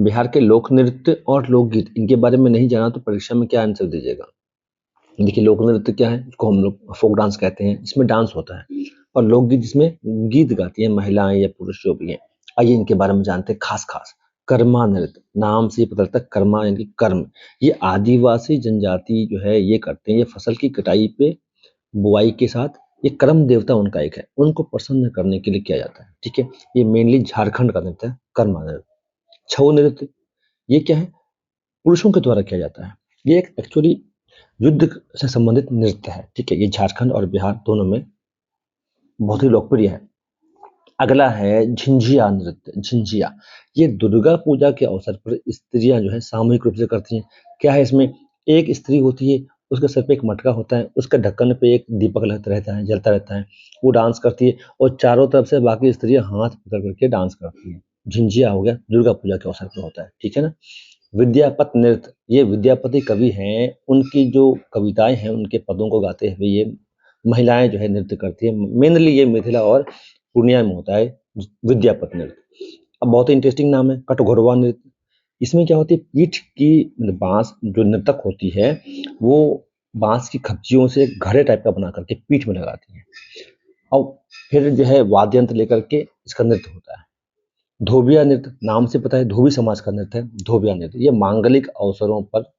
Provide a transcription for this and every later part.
बिहार के लोक नृत्य और लोकगीत इनके बारे में नहीं जाना तो परीक्षा में क्या आंसर दीजिएगा? देखिए, लोक नृत्य क्या है? इसको हम लोग फोक डांस कहते हैं, इसमें डांस होता है। और लोकगीत जिसमें गीत गाती हैं महिलाएं या पुरुष जो भी हैं। आइए इनके बारे में जानते हैं खास खास। कर्मा नृत्य, नाम से ही पता चलता है कर्मा यानी कि कर्म। ये आदिवासी जनजाति जो है ये करते हैं, ये फसल की कटाई पे बुआई के साथ ये कर्म देवता उनका एक है, उनको प्रसन्न करने के लिए किया जाता है। ठीक है, ये मेनली झारखंड का नृत्य है कर्मा नृत्य। छऊ नृत्य, ये क्या है? पुरुषों के द्वारा किया जाता है। ये एक एक्चुअली युद्ध से संबंधित नृत्य है। ठीक है, ये झारखंड और बिहार दोनों में बहुत ही लोकप्रिय है। अगला है झिंझिया नृत्य। झिंझिया, ये दुर्गा पूजा के अवसर पर स्त्रियां जो है सामूहिक रूप से करती हैं। क्या है इसमें? एक स्त्री होती है, उसके सर पे एक मटका होता है, उसके ढक्कन पे एक दीपक लगता रहता है, जलता रहता है। वो डांस करती है और चारों तरफ से बाकी स्त्रियां हाथ पकड़ करके डांस करती हैं। झिंझिया हो गया, दुर्गा पूजा के अवसर पर होता है। ठीक है ना? विद्यापत नृत्य, ये विद्यापति कवि हैं, उनकी जो कविताएं हैं उनके पदों को गाते हुए ये महिलाएं जो है नृत्य करती है। मेनली ये मिथिला और पूर्णिया में होता है विद्यापत नृत्य। अब बहुत ही इंटरेस्टिंग नाम है कटघोरवा नृत्य। इसमें क्या होती है? पीठ की मतलब बांस जो नर्तक होती है वो बांस की खप्चियों से एक घड़े टाइप का बना करके पीठ में लगाती है और फिर जो है वाद्य यंत्र लेकर के इसका नृत्य होता है। धोबिया नृत्य, नाम से पता है धोबी समाज का नृत्य है धोबिया नृत्य। ये मांगलिक अवसरों पर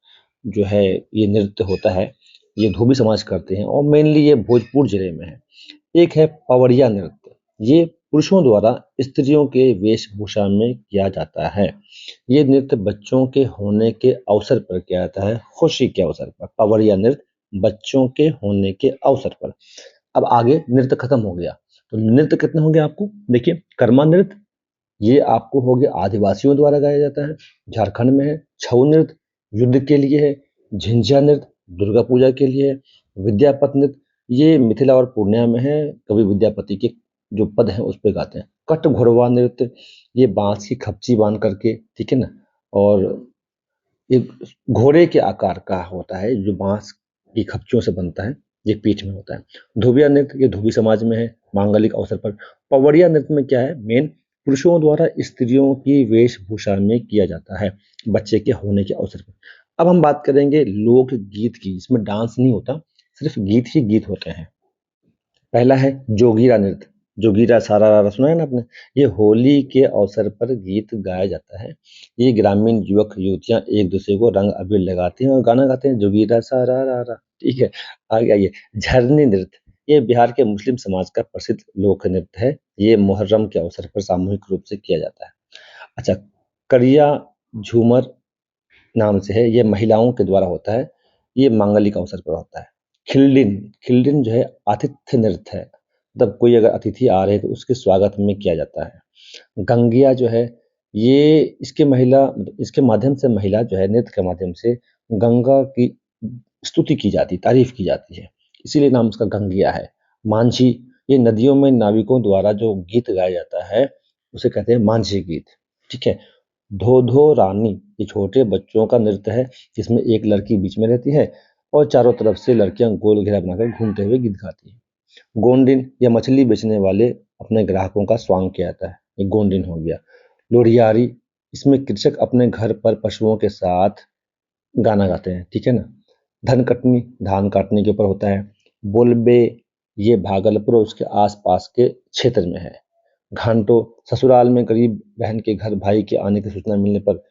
जो है ये नृत्य होता है, ये धोबी समाज करते हैं और मेनली ये भोजपुर जिले में है। एक है पवरिया नृत्य, ये पुरुषों द्वारा स्त्रियों के वेशभूषा में किया जाता है। ये नृत्य बच्चों के होने के अवसर पर किया जाता है, खुशी के अवसर पर। पवरिया नृत्य बच्चों के होने के अवसर पर। अब आगे नृत्य खत्म हो गया, तो नृत्य कितने होंगे आपको? देखिए, कर्मा नृत्य ये आपको हो गया आदिवासियों द्वारा गाया जाता है, झारखंड में है। छऊ नृत्य युद्ध के लिए है। झिंझिया नृत्य दुर्गा पूजा के लिए है। विद्यापत नृत्य ये मिथिला और पूर्णिया में है, कवि विद्यापति के जो पद हैं उस पे गाते हैं। कट घोरवा नृत्य, ये बांस की खपची बांध करके, ठीक है ना, और एक घोड़े के आकार का होता है जो बांस की खपचियों से बनता है, ये पीठ में होता है। धोबिया नृत्य ये धोबी समाज में है, मांगलिक अवसर पर। पवड़िया नृत्य में क्या है? मेन पुरुषों द्वारा स्त्रियों की वेशभूषा में किया जाता है बच्चे के होने के अवसर पर। अब हम बात करेंगे लोक गीत की, इसमें डांस नहीं होता, सिर्फ गीत ही गीत होते हैं। पहला है जोगीरा नृत्य। जोगीरा सारा रारा सुना है ना आपने? ये होली के अवसर पर गीत गाया जाता है। ये ग्रामीण युवक युवतियां एक दूसरे को रंग अबीर लगाते हैं और गाना गाते हैं, जोगीरा सारा रारा। ठीक है, आगे आइए। झरनी नृत्य, ये बिहार के मुस्लिम समाज का प्रसिद्ध लोक नृत्य है। ये मुहर्रम के अवसर पर सामूहिक रूप से किया जाता है। अच्छा, करिया झूमर नाम से है, ये महिलाओं के द्वारा होता है, ये मांगलिक अवसर पर होता है। खिल्डिन, खिल्डिन जो है आतिथ्य नृत्य है, मतलब कोई अगर अतिथि आ रहे हैं तो उसके स्वागत में किया जाता है। गंगिया जो है ये इसके माध्यम से महिला जो है नृत्य के माध्यम से गंगा की स्तुति की जाती, तारीफ की जाती है, इसीलिए नाम उसका गंगिया है। मांझी, ये नदियों में नाविकों द्वारा जो गीत गाया जाता है उसे कहते हैं मांझी गीत। ठीक है। धो धो रानी, ये छोटे बच्चों का नृत्य है जिसमें एक लड़की बीच में रहती है और चारों तरफ से लड़कियां गोल घेरा बनाकर घूमते हुए गीत गाती हैं। गोंडिन, या मछली बेचने वाले अपने ग्राहकों का स्वांग किया जाता है, ये गोंडिन हो गया। लोरियारी, इसमें कृषक अपने घर पर पशुओं के साथ गाना गाते हैं, ठीक है ना। धन कटनी, धान काटने के ऊपर होता है। बोलबे, ये भागलपुर और उसके आसपास के क्षेत्र में है। घांटो, ससुराल में गरीब बहन के घर भाई के आने की सूचना मिलने पर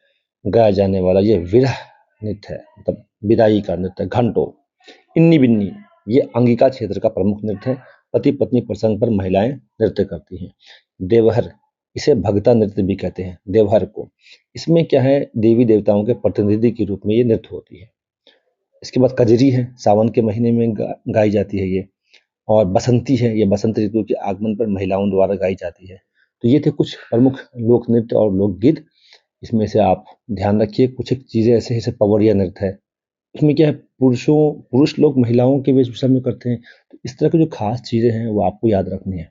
गाया जाने वाला ये विरह नृत्य है, मतलब विदाई का नृत्य है, घंटो। इन्नी बिन्नी, ये अंगिका क्षेत्र का प्रमुख नृत्य है। पति पत्नी प्रसंग पर महिलाएं नृत्य करती हैं। देवहर, इसे भगता नृत्य भी कहते हैं, देवहर को। इसमें क्या है? देवी देवताओं के प्रतिनिधि के रूप में ये नृत्य होती है। इसके बाद कजरी है, सावन के महीने में गाई जाती है ये। और बसंती है, ये बसंत ऋतु के आगमन पर महिलाओं द्वारा गाई जाती है। तो ये थे कुछ प्रमुख लोक नृत्य और लोकगीत। इसमें से आप ध्यान रखिए, कुछ एक चीजें ऐसे जैसे पवरिया नृत्य है, उसमें क्या है पुरुष लोग महिलाओं के वेशभूषा में करते हैं। तो इस तरह की जो खास चीजें हैं वो आपको याद रखनी है।